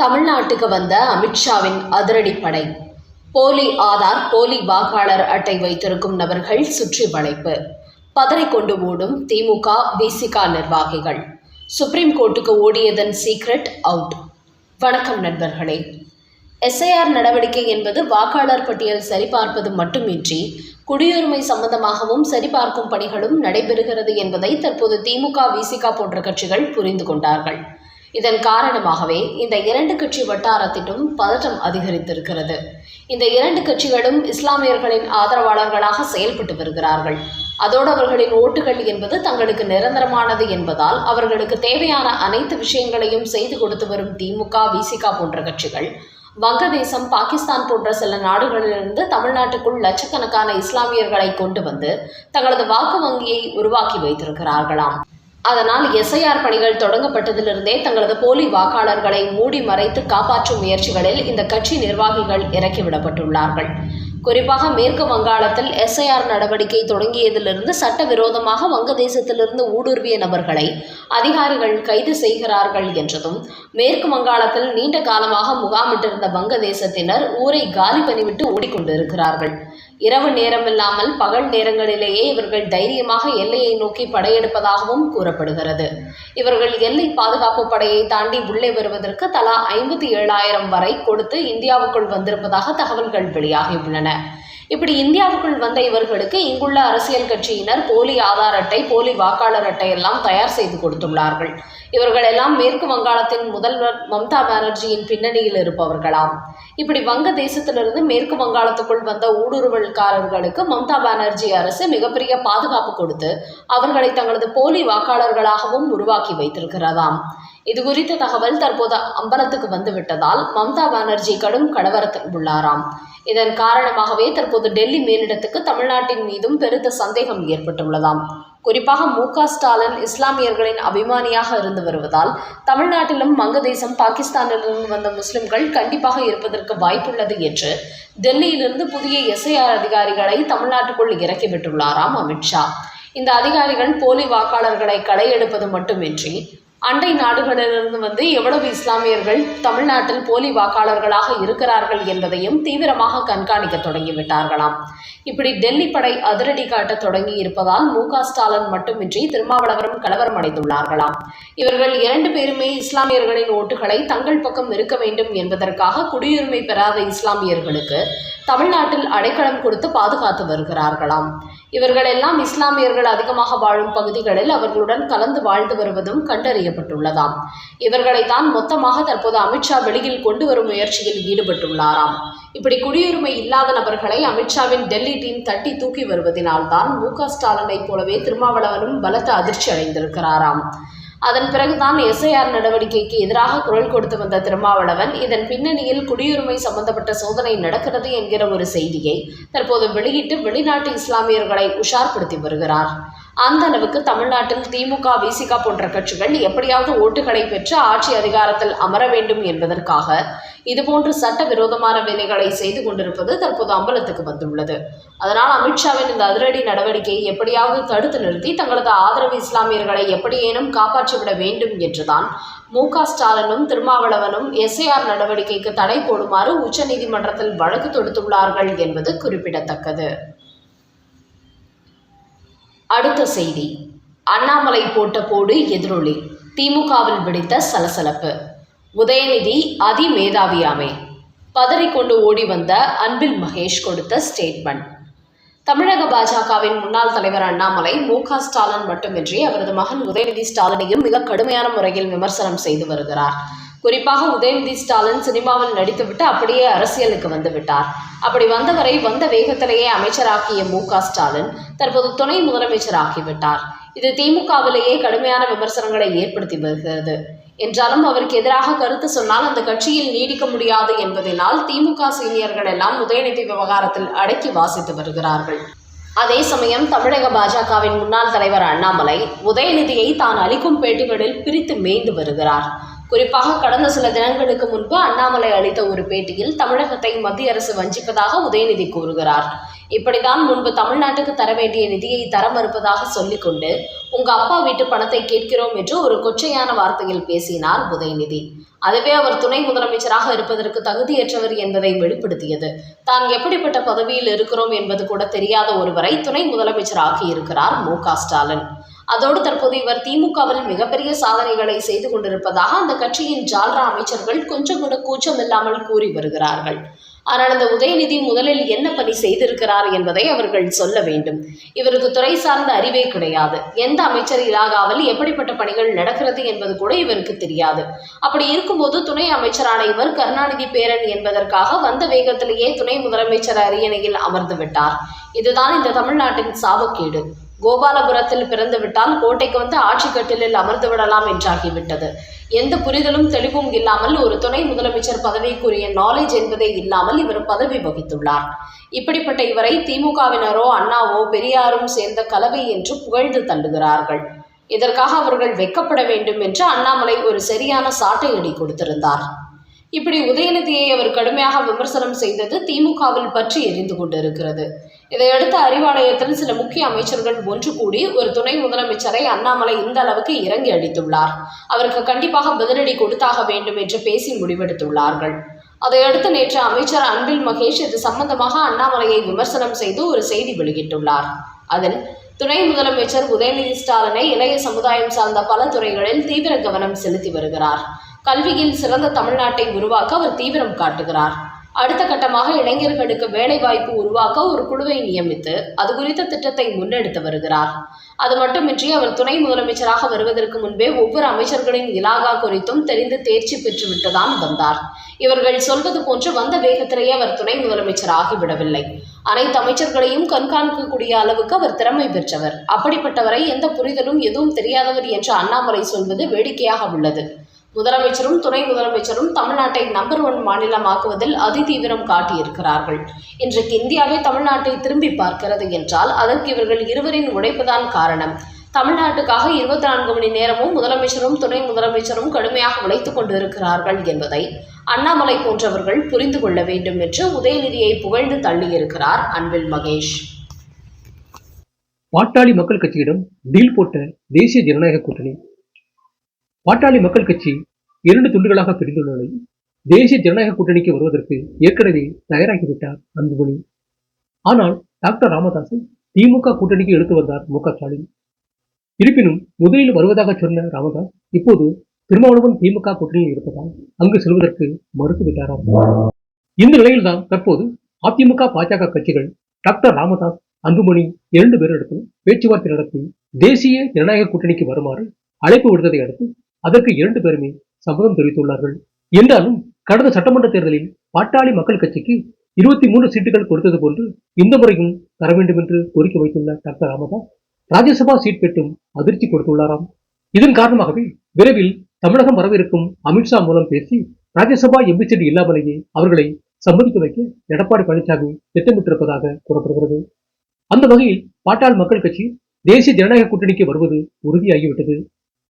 தமிழ்நாட்டுக்கு வந்த அமித்ஷாவின் அதிரடிப்படை. போலி ஆதார், போலி வாக்காளர் அட்டை வைத்திருக்கும் நபர்கள் சுற்றி வளைப்பு. பதறிக்கொண்டு ஓடும் திமுக, விசிக நிர்வாகிகள். சுப்ரீம் கோர்ட்டுக்கு ஓடியதன் சீக்ரெட் அவுட். வணக்கம் நண்பர்களே. எஸ்ஐஆர் நடவடிக்கை என்பது வாக்காளர் பட்டியல் சரிபார்ப்பது மட்டுமின்றி குடியுரிமை சம்பந்தமாகவும் சரிபார்க்கும் பணிகளும் நடைபெறுகிறது என்பதை தற்போது திமுக, விசிக போன்ற கட்சிகள் புரிந்து கொண்டார்கள். இதன் காரணமாகவே இந்த இரண்டு கட்சி வட்டாரத்திலும் பதற்றம் அதிகரித்திருக்கிறது. இந்த இரண்டு கட்சிகளும் இஸ்லாமியர்களின் ஆதரவாளர்களாக செயல்பட்டு வருகிறார்கள். அதோடு அவர்களின் ஓட்டுகள் என்பது தங்களுக்கு நிரந்தரமானது என்பதால் அவர்களுக்கு தேவையான அனைத்து விஷயங்களையும் செய்து கொடுத்து வரும் திமுக, விசிக போன்ற கட்சிகள் வங்கதேசம், பாகிஸ்தான் போன்ற சில நாடுகளிலிருந்து தமிழ்நாட்டுக்குள் லட்சக்கணக்கான இஸ்லாமியர்களை கொண்டு வந்து தங்களது வாக்கு வங்கியை உருவாக்கி வைத்திருக்கிறார்களாம். அதனால் எஸ்ஐஆர் பணிகள் தொடங்கப்பட்டதிலிருந்தே தங்களது போலி வாக்காளர்களை மூடி மறைத்து காப்பாற்றும் முயற்சிகளில் இந்த கட்சி நிர்வாகிகள் இறக்கிவிடப்பட்டுள்ளார்கள். குறிப்பாக மேற்கு வங்காளத்தில் எஸ்ஐஆர் நடவடிக்கை தொடங்கியதிலிருந்து சட்டவிரோதமாக வங்கதேசத்திலிருந்து ஊடுருவிய நபர்களை அதிகாரிகள் கைது செய்கிறார்கள் என்றதும், மேற்கு வங்காளத்தில் நீண்ட காலமாக முகாமிட்டிருந்த வங்கதேசத்தினர் ஊரை காலி பண்ணிவிட்டு ஓடிக்கொண்டிருக்கிறார்கள். இரவு நேரமில்லாமல் பகல் நேரங்களிலேயே இவர்கள் தைரியமாக எல்லையை நோக்கி படையெடுப்பதாகவும் கூறப்படுகிறது. இவர்கள் எல்லை பாதுகாப்பு படையை தாண்டி உள்ளே வருவதற்கு தலா 57,000 வரை கொடுத்து இந்தியாவுக்குள் வந்திருப்பதாக தகவல்கள் வெளியாகியுள்ளன. இப்படி இந்தியாவுக்குள் வந்த இவர்களுக்கு இங்குள்ள அரசியல் கட்சியினர் போலி ஆதார் அட்டை, போலி வாக்காளர் அட்டை எல்லாம் தயார் செய்து கொடுத்துள்ளார்கள். இவர்கள் எல்லாம் மேற்கு வங்காளத்தின் முதல்வர் மம்தா பானர்ஜியின் பின்னணியில் இருப்பவர்களாம். இப்படி வங்கதேசத்திலிருந்து மேற்கு வங்காளத்துக்குள் வந்த ஊடுருவல்காரர்களுக்கு மம்தா பானர்ஜி அரசு மிகப்பெரிய பாதுகாப்பு கொடுத்து அவர்களை தங்களது போலி வாக்காளர்களாகவும் உருவாக்கி வைத்திருக்கிறதாம். இது குறித்த தகவல் தற்போது அம்பலத்துக்கு வந்துவிட்டதால் மம்தா பானர்ஜி கடும் கலவரத்தில் உள்ளாராம். இதன் காரணமாகவே தற்போது டெல்லி மேலிடத்துக்கு தமிழ்நாட்டின் மீதும் பெருத்த சந்தேகம் ஏற்பட்டுள்ளதாம். குறிப்பாக மு.க. ஸ்டாலின் இஸ்லாமியர்களின் அபிமானியாக இருந்து வருவதால் தமிழ்நாட்டிலும் வங்கதேசம், பாகிஸ்தானிலிருந்து வந்த முஸ்லிம்கள் கண்டிப்பாக இருப்பதற்கு வாய்ப்புள்ளது என்று டெல்லியிலிருந்து புதிய எஸ்ஐஆர் அதிகாரிகளை தமிழ்நாட்டுக்குள் இறக்கிவிட்டுள்ளாராம் அமித்ஷா. இந்த அதிகாரிகள் போலி வாக்காளர்களை களையெடுப்பது மட்டுமின்றி அண்டை நாடுகளிலிருந்து வந்து எவ்வளவு இஸ்லாமியர்கள் தமிழ்நாட்டில் போலி வாக்காளர்களாக இருக்கிறார்கள் என்பதையும் தீவிரமாக கண்காணிக்க தொடங்கிவிட்டார்களாம். இப்படி டெல்லி படை அதிரடி காட்ட தொடங்கி இருப்பதால் மு.க. ஸ்டாலின் மட்டுமின்றி திருமாவளவரும் கலவரம் அடைந்துள்ளார்களாம். இவர்கள் 2 பேருமே இஸ்லாமியர்களின் ஓட்டுகளை தங்கள் பக்கம் இருக்க வேண்டும் என்பதற்காக குடியுரிமை பெறாத இஸ்லாமியர்களுக்கு தமிழ்நாட்டில் அடைக்கலம் கொடுத்து பாதுகாத்து வருகிறார்களாம். இவர்கள் எல்லாம் இஸ்லாமியர்கள் அதிகமாக வாழும் பகுதிகளில் அவர்களுடன் கலந்து வாழ்ந்து வருவதும் கண்டறியப்பட்டுள்ளதாம். இவர்களை தான் மொத்தமாக தற்போது அமித்ஷா வெளியில் கொண்டு வரும் முயற்சியில் ஈடுபட்டுள்ளாராம். இப்படி குடியுரிமை இல்லாத நபர்களை அமித்ஷாவின் டெல்லி டீம் தட்டி தூக்கி வருவதனால்தான் மு.க. ஸ்டாலினை போலவே திருமாவளவனும் பலத்த அதிர்ச்சி அடைந்திருக்கிறாராம். அதன் பிறகுதான் எஸ்ஐஆர் நடவடிக்கைக்கு எதிராக குரல் கொடுத்து வந்த திருமாவளவன் இதன் பின்னணியில் குடியுரிமை சம்பந்தப்பட்ட சோதனை நடக்கிறது என்கிற ஒரு செய்தியை தற்போது வெளியிட்டு வெளிநாட்டு இஸ்லாமியர்களை உஷார்படுத்தி வருகிறார். அந்த அளவுக்கு தமிழ்நாட்டில் திமுக, விசிக போன்ற கட்சிகள் எப்படியாவது ஓட்டுகளை பெற்று ஆட்சி அதிகாரத்தில் அமர வேண்டும் என்பதற்காக இதுபோன்று சட்டவிரோதமான வேலைகளை செய்து கொண்டிருப்பது தற்போது அம்பலத்துக்கு வந்துள்ளது. அதனால் அமித்ஷாவின் இந்த அதிரடி நடவடிக்கையை எப்படியாவது தடுத்து நிறுத்தி தங்களது ஆதரவு இஸ்லாமியர்களை எப்படியேனும் காப்பாற்றிவிட வேண்டும் என்றுதான் மு.க. ஸ்டாலினும் திருமாவளவனும் எஸ்ஐஆர் நடவடிக்கைக்கு தடை போடுமாறு உச்சநீதிமன்றத்தில் வழக்கு தொடுத்துள்ளார்கள் என்பது குறிப்பிடத்தக்கது. அடுத்த செய்தி. அண்ணாமலை போட்ட போடு எதிரொலி. திமுகவில் வெடித்த சலசலப்பு. உதயநிதி அதிமேதாவியாமே. பதறிக்கொண்டு ஓடி வந்த அன்பில் மகேஷ் கொடுத்த ஸ்டேட்மெண்ட். தமிழக பாஜகவின் முன்னாள் தலைவர் அண்ணாமலை மு.க. ஸ்டாலின் மட்டுமின்றி அவரது மகன் உதயநிதி ஸ்டாலினையும் மிக கடுமையான முறையில் விமர்சனம் செய்து வருகிறார். குறிப்பாக உதயநிதி ஸ்டாலின் சினிமாவில் நடித்துவிட்டு அப்படியே அரசியலுக்கு வந்துவிட்டார். அப்படி வந்தவரை வந்த வேகத்திலேயே அமைச்சராக்கிய மு.க. ஸ்டாலின் தற்போது துணை முதலமைச்சராகிவிட்டார். இது திமுகவிலேயே கடுமையான விமர்சனங்களை ஏற்படுத்தி வருகிறது. என்றாலும் அவருக்கு எதிராக கருத்து சொன்னால் அந்த கட்சியில் நீடிக்க முடியாது என்பதனால் திமுக சீனியர்கள் எல்லாம் உதயநிதி விவகாரத்தில் அடக்கி வாசித்து வருகிறார்கள். அதே சமயம் தமிழக பாஜகவின் முன்னாள் தலைவர் அண்ணாமலை உதயநிதியை தான் அளிக்கும் பேட்டிகளில் பிரித்து மேய்ந்து வருகிறார். குறிப்பாக கடந்த சில தினங்களுக்கு முன்பு அண்ணாமலை அளித்த ஒரு பேட்டியில் தமிழகத்தை மத்திய அரசு வஞ்சிப்பதாக உதயநிதி கூறுகிறார். இப்படிதான் முன்பு தமிழ்நாட்டுக்கு தர வேண்டிய நிதியை தர மறுப்பதாக சொல்லிக்கொண்டு உங்க அப்பா வீட்டு பணத்தை கேட்கிறோம் என்று ஒரு கொச்சையான வார்த்தையில் பேசினார் உதயநிதி. அதுவே அவர் துணை முதலமைச்சராக இருப்பதற்கு தகுதியற்றவர் என்பதை வெளிப்படுத்தியது. தான் எப்படிப்பட்ட பதவியில் இருக்கிறோம் என்பது கூட தெரியாத ஒருவரை துணை முதலமைச்சராகி இருக்கிறார் மு.க.ஸ்டாலின். அதோடு தற்போது இவர் திமுகவில் மிகப்பெரிய சாதனைகளை செய்து கொண்டிருப்பதாக அந்த கட்சியின் ஜால்ரா அமைச்சர்கள் கொஞ்சம் கூட கூச்சமில்லாமல் கூறி வருகிறார்கள். ஆனால் அந்த உதயநிதி முதலில் என்ன பணி செய்திருக்கிறார் என்பதை அவர்கள் சொல்ல வேண்டும். இவருக்கு துறை சார்ந்த அறிவே கிடையாது. எந்த அமைச்சர் இலாகாவில் எப்படிப்பட்ட பணிகள் நடக்கிறது என்பது கூட இவருக்கு தெரியாது. அப்படி இருக்கும்போது துணை அமைச்சரான இவர் கருணாநிதி பேரன் என்பதற்காக வந்த வேகத்திலேயே துணை முதலமைச்சர் அரியணையில் அமர்ந்து விட்டார். இதுதான் இந்த தமிழ்நாட்டின் சாபக்கேடு. கோபாலபுரத்தில் பிறந்து விட்டால் கோட்டைக்கு வந்து ஆட்சி கட்டிலில் அமர்ந்து விடலாம் என்றாகிவிட்டது. எந்த புரிதலும் தெளிவும் இல்லாமல் ஒரு துணை முதலமைச்சர் பதவிக்குரிய நாலேஜ் என்பதே இல்லாமல் இவர் பதவி வகித்துள்ளார். இப்படிப்பட்ட இவரை திமுகவினரோ அண்ணாவோ பெரியாரும் சேர்ந்த கலவை என்று புகழ்ந்து தள்ளுகிறார்கள். இதற்காக அவர்கள் வெட்கப்பட வேண்டும் என்று அண்ணாமலை ஒரு சரியான சாட்டையடி கொடுத்திருந்தார். இப்படி உதயநிதியை அவர் கடுமையாக விமர்சனம் செய்தது திமுகவில் பற்றி எரிந்து கொண்டிருக்கிறது. இதையடுத்து அறிவாலயத்தில் சில முக்கிய அமைச்சர்கள் ஒன்று கூடி ஒரு துணை முதலமைச்சரை அண்ணாமலை இந்த அளவுக்கு இறங்கி அடித்துள்ளார், அவருக்கு கண்டிப்பாக பதிலடி கொடுத்தாக வேண்டும் என்று பேசி முடிவெடுத்துள்ளார்கள். அதையடுத்து நேற்று அமைச்சர் அன்பில் மகேஷ் இது சம்பந்தமாக அண்ணாமலையை விமர்சனம் செய்து ஒரு செய்தி வெளியிட்டுள்ளார். அதில் துணை முதலமைச்சர் உதயநிதி ஸ்டாலினை இளைய சமுதாயம் சார்ந்த பல துறைகளில் தீவிர கவனம் செலுத்தி வருகிறார். கல்வியில் சிறந்த தமிழ்நாட்டை உருவாக்க அவர் தீவிரம் காட்டுகிறார். அடுத்த கட்டமாக இளைஞர்களுக்கு வேலைவாய்ப்பு உருவாக்க ஒரு குழுவை நியமித்து அது குறித்த திட்டத்தை முன்னெடுத்து வருகிறார். அது மட்டுமின்றி அவர் துணை முதலமைச்சராக வருவதற்கு முன்பே ஒவ்வொரு அமைச்சர்களின் இலாகா குறித்தும் தெரிந்து தேர்ச்சி பெற்றுவிட்டுதான் வந்தார். இவர்கள் சொல்வது போன்று வந்த வேகத்திலேயே அவர் துணை முதலமைச்சர் ஆகிவிடவில்லை. அனைத்து அமைச்சர்களையும் கண்காணிக்கக்கூடிய அளவுக்கு அவர் திறமை பெற்றவர். அப்படிப்பட்டவரை எந்த புரிதலும் எதுவும் தெரியாதவர் என்று அண்ணாமலை சொல்வது வேடிக்கையாக உள்ளது. முதலமைச்சரும் துணை முதலமைச்சரும் தமிழ்நாட்டை நம்பர் 1 மாநிலமாக்குவதில் அதிதீவிரம் காட்டியிருக்கிறார்கள். இன்றைக்கு இந்தியாவே தமிழ்நாட்டை திரும்பி பார்க்கிறது என்றால் அதற்கு இவர்கள் இருவரின் உழைப்புதான் காரணம். தமிழ்நாட்டுக்காக 24 மணி நேரமும் முதலமைச்சரும் துணை முதலமைச்சரும் கடுமையாக உழைத்துக் கொண்டிருக்கிறார்கள் என்பதை அண்ணாமலை போன்றவர்கள் புரிந்து கொள்ள வேண்டும் என்று உதயநிதியை புகழ்ந்து தள்ளியிருக்கிறார் அன்பில் மகேஷ். பாட்டாளி மக்கள் கட்சியிடம் டீல் போட்ட தேசிய ஜனநாயக கூட்டணி. பாட்டாளி மக்கள் கட்சி 2 துண்டுகளாக பிரிந்துள்ள நிலையில் தேசிய ஜனநாயக கூட்டணிக்கு வருவதற்கு ஏற்கனவே தயாராகிவிட்டார் அன்புமணி. ஆனால் டாக்டர் ராமதாஸை திமுக கூட்டணிக்கு எடுத்து வந்தார் மு.க.ஸ்டாலின். இருப்பினும் முதலில் வருவதாக சொன்ன ராமதாஸ் இப்போது திருமாவளவன் திமுக கூட்டணியில் இருப்பதால் அங்கு செல்வதற்கு மறுத்துவிட்டாராம். இந்த நிலையில்தான் தற்போது அதிமுக பாஜக கட்சிகள் டாக்டர் ராமதாஸ் அன்புமணி 2 பேரிடத்தில் பேச்சுவார்த்தை நடத்தி தேசிய ஜனநாயக கூட்டணிக்கு வருமாறு அழைப்பு விடுத்ததை அடுத்து அதற்கு 2 பேருமே சம்மதம் தெரிவித்துள்ளார்கள். என்றாலும் கடந்த சட்டமன்ற தேர்தலில் பாட்டாளி மக்கள் கட்சிக்கு 23 சீட்டுகள் கொடுத்தது போன்று இந்த முறையும் தர வேண்டும் என்று கோரிக்கை வைத்துள்ள டாக்டர் ராமதாஸ் ராஜ்யசபா சீட் பெற்றும் அதிர்ச்சி கொடுத்துள்ளாராம். இதன் காரணமாகவே விரைவில் தமிழகம் வரவிருக்கும் அமித்ஷா மூலம் பேசி ராஜ்யசபா எம்பி சீட் இல்லாமலேயே அவர்களை சம்மதிக்க வைக்க எடப்பாடி பழனிசாமி திட்டமிட்டிருப்பதாக கூறப்படுகிறது. அந்த வகையில் பாட்டாளி மக்கள் கட்சி தேசிய ஜனநாயக கூட்டணிக்கு வருவது உறுதியாகிவிட்டது.